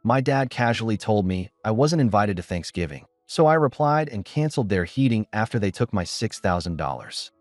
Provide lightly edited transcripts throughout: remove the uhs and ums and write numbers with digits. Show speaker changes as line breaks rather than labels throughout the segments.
My dad casually told me I wasn't invited to Thanksgiving, so I replied and canceled their heating after they took my $6,000.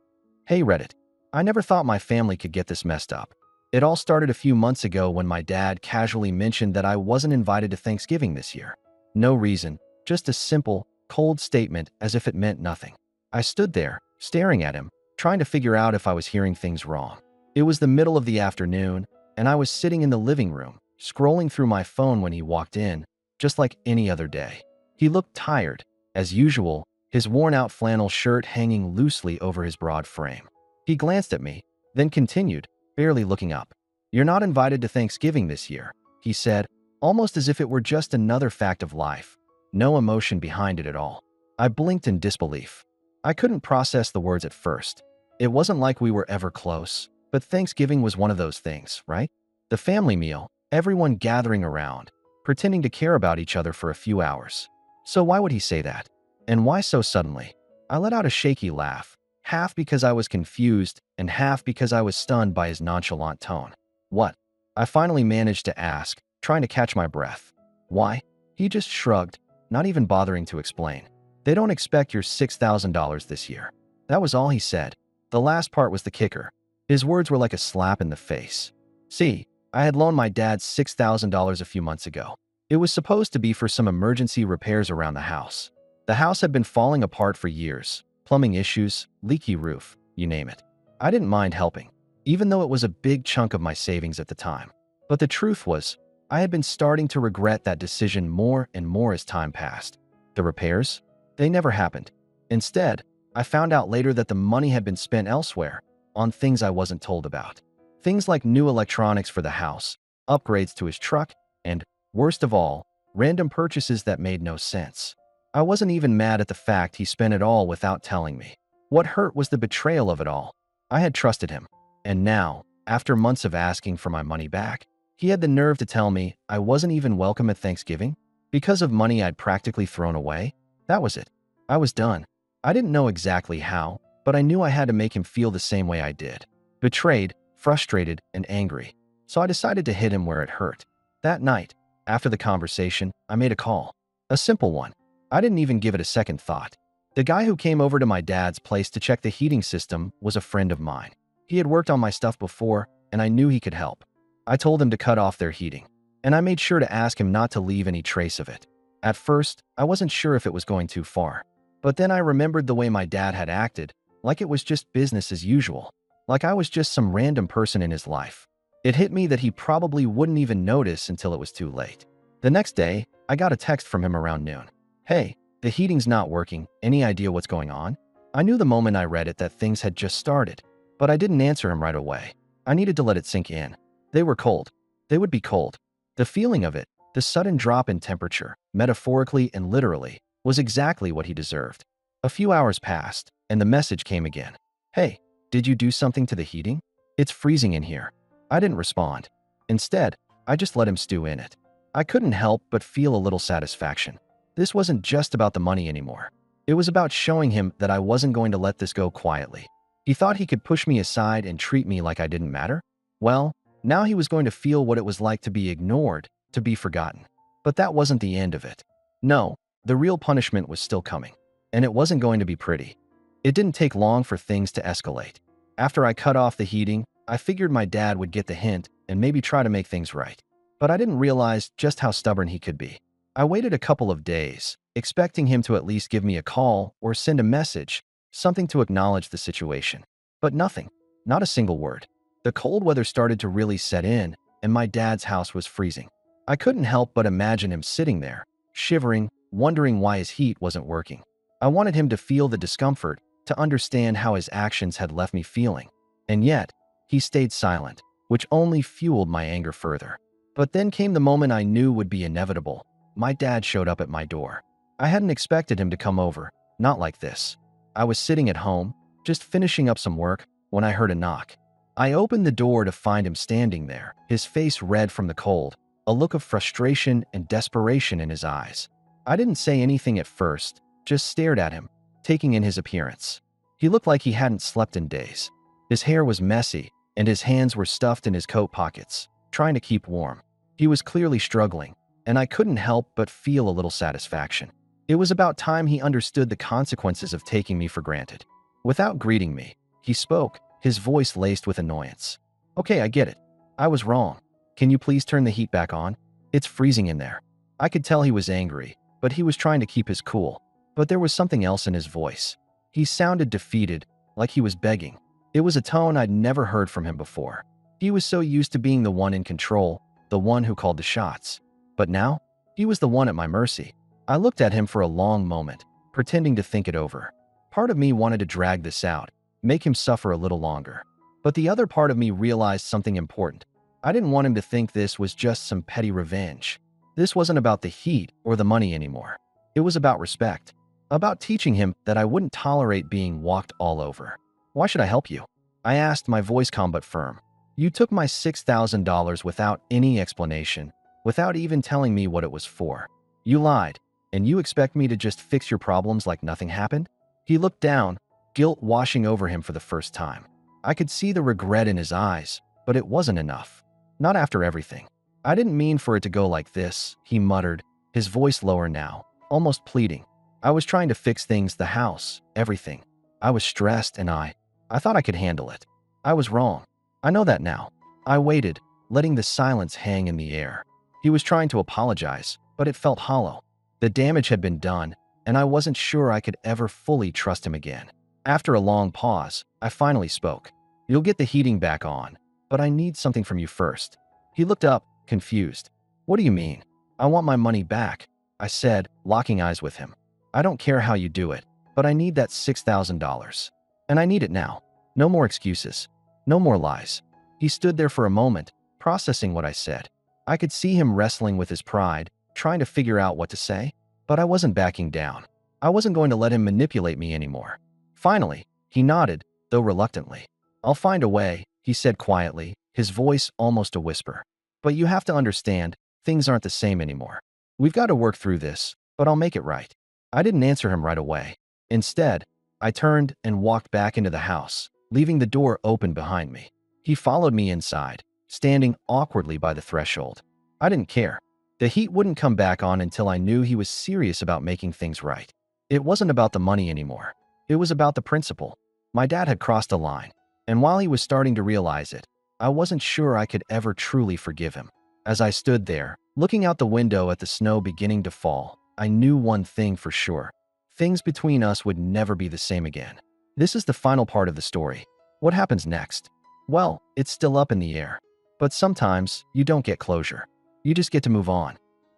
Hey Reddit, I never thought my family could get this messed up. It all started a few months ago when my dad casually mentioned that I wasn't invited to Thanksgiving this year. No reason, just a simple, cold statement as if it meant nothing. I stood there, staring at him, trying to figure out if I was hearing things wrong. It was the middle of the afternoon, and I was sitting in the living room, scrolling through my phone when he walked in, just like any other day. He looked tired, as usual, his worn-out flannel shirt hanging loosely over his broad frame. He glanced at me, then continued, barely looking up. "You're not invited to Thanksgiving this year," he said, almost as if it were just another fact of life. No emotion behind it at all. I blinked in disbelief. I couldn't process the words at first. It wasn't like we were ever close, but Thanksgiving was one of those things, right? The family meal, everyone gathering around, pretending to care about each other for a few hours. So why would he say that? And why so suddenly? I let out a shaky laugh, half because I was confused and half because I was stunned by his nonchalant tone. "What?" I finally managed to ask, trying to catch my breath. "Why?" He just shrugged, not even bothering to explain. "They don't expect your $6,000 this year." That was all he said. The last part was the kicker. His words were like a slap in the face. See, I had loaned my dad $6,000 a few months ago. It was supposed to be for some emergency repairs around the house. The house had been falling apart for years. Plumbing issues, leaky roof, you name it. I didn't mind helping, even though it was a big chunk of my savings at the time. But the truth was, I had been starting to regret that decision more and more as time passed. The repairs? They never happened. Instead, I found out later that the money had been spent elsewhere, on things I wasn't told about. Things like new electronics for the house, upgrades to his truck, and, worst of all, random purchases that made no sense. I wasn't even mad at the fact he spent it all without telling me. What hurt was the betrayal of it all. I had trusted him, and now, after months of asking for my money back, he had the nerve to tell me I wasn't even welcome at Thanksgiving because of money I'd practically thrown away. That was it. I was done. I didn't know exactly how, but I knew I had to make him feel the same way I did. Betrayed, frustrated, and angry. So I decided to hit him where it hurt. That night, after the conversation, I made a call. A simple one. I didn't even give it a second thought. The guy who came over to my dad's place to check the heating system was a friend of mine. He had worked on my stuff before, and I knew he could help. I told him to cut off their heating, and I made sure to ask him not to leave any trace of it. At first, I wasn't sure if it was going too far. But then I remembered the way my dad had acted, like it was just business as usual, like I was just some random person in his life. It hit me that he probably wouldn't even notice until it was too late. The next day, I got a text from him around noon. "Hey, the heating's not working. Any idea what's going on?" I knew the moment I read it that things had just started, but I didn't answer him right away. I needed to let it sink in. They were cold. They would be cold. The feeling of it, the sudden drop in temperature, metaphorically and literally, was exactly what he deserved. A few hours passed, and the message came again. "Hey, did you do something to the heating? It's freezing in here." I didn't respond. Instead, I just let him stew in it. I couldn't help but feel a little satisfaction. This wasn't just about the money anymore. It was about showing him that I wasn't going to let this go quietly. He thought he could push me aside and treat me like I didn't matter? Well, now he was going to feel what it was like to be ignored, to be forgotten. But that wasn't the end of it. No, the real punishment was still coming. And it wasn't going to be pretty. It didn't take long for things to escalate. After I cut off the heating, I figured my dad would get the hint and maybe try to make things right. But I didn't realize just how stubborn he could be. I waited a couple of days, expecting him to at least give me a call or send a message, something to acknowledge the situation. But nothing. Not a single word. The cold weather started to really set in, and my dad's house was freezing. I couldn't help but imagine him sitting there, shivering, wondering why his heat wasn't working. I wanted him to feel the discomfort, to understand how his actions had left me feeling. And yet, he stayed silent, which only fueled my anger further. But then came the moment I knew would be inevitable. My dad showed up at my door. I hadn't expected him to come over, not like this. I was sitting at home, just finishing up some work, when I heard a knock. I opened the door to find him standing there, his face red from the cold, a look of frustration and desperation in his eyes. I didn't say anything at first, just stared at him, taking in his appearance. He looked like he hadn't slept in days. His hair was messy, and his hands were stuffed in his coat pockets, trying to keep warm. He was clearly struggling, and I couldn't help but feel a little satisfaction. It was about time he understood the consequences of taking me for granted. Without greeting me, he spoke, his voice laced with annoyance. Okay, I get it. I was wrong. Can you please turn the heat back on? It's freezing in there. I could tell he was angry, but he was trying to keep his cool. But there was something else in his voice. He sounded defeated, like he was begging. It was a tone I'd never heard from him before. He was so used to being the one in control, the one who called the shots. But now, he was the one at my mercy. I looked at him for a long moment, pretending to think it over. Part of me wanted to drag this out, make him suffer a little longer. But the other part of me realized something important. I didn't want him to think this was just some petty revenge. This wasn't about the heat or the money anymore. It was about respect. About teaching him that I wouldn't tolerate being walked all over. Why should I help you? I asked, my voice calm but firm. You took my $6,000 without any explanation, without even telling me what it was for. You lied, and you expect me to just fix your problems like nothing happened? He looked down, guilt washing over him for the first time. I could see the regret in his eyes, but it wasn't enough. Not after everything. I didn't mean for it to go like this, he muttered, his voice lower now, almost pleading. I was trying to fix things, the house, everything. I was stressed and I thought I could handle it. I was wrong. I know that now. I waited, letting the silence hang in the air. He was trying to apologize, but it felt hollow. The damage had been done, and I wasn't sure I could ever fully trust him again. After a long pause, I finally spoke. You'll get the heating back on, but I need something from you first. He looked up, confused. What do you mean? I want my money back, I said, locking eyes with him. I don't care how you do it, but I need that $6,000. And I need it now. No more excuses. No more lies. He stood there for a moment, processing what I said. I could see him wrestling with his pride, trying to figure out what to say, but I wasn't backing down. I wasn't going to let him manipulate me anymore. Finally, he nodded, though reluctantly. I'll find a way, he said quietly, his voice almost a whisper. But you have to understand, things aren't the same anymore. We've got to work through this, but I'll make it right. I didn't answer him right away. Instead, I turned and walked back into the house, leaving the door open behind me. He followed me inside, standing awkwardly by the threshold. I didn't care. The heat wouldn't come back on until I knew he was serious about making things right. It wasn't about the money anymore. It was about the principle. My dad had crossed a line, and while he was starting to realize it, I wasn't sure I could ever truly forgive him. As I stood there, looking out the window at the snow beginning to fall, I knew one thing for sure. Things between us would never be the same again. This is the final part of the story. What happens next? Well, it's still up in the air. But sometimes, you don't get closure. You just get to move on.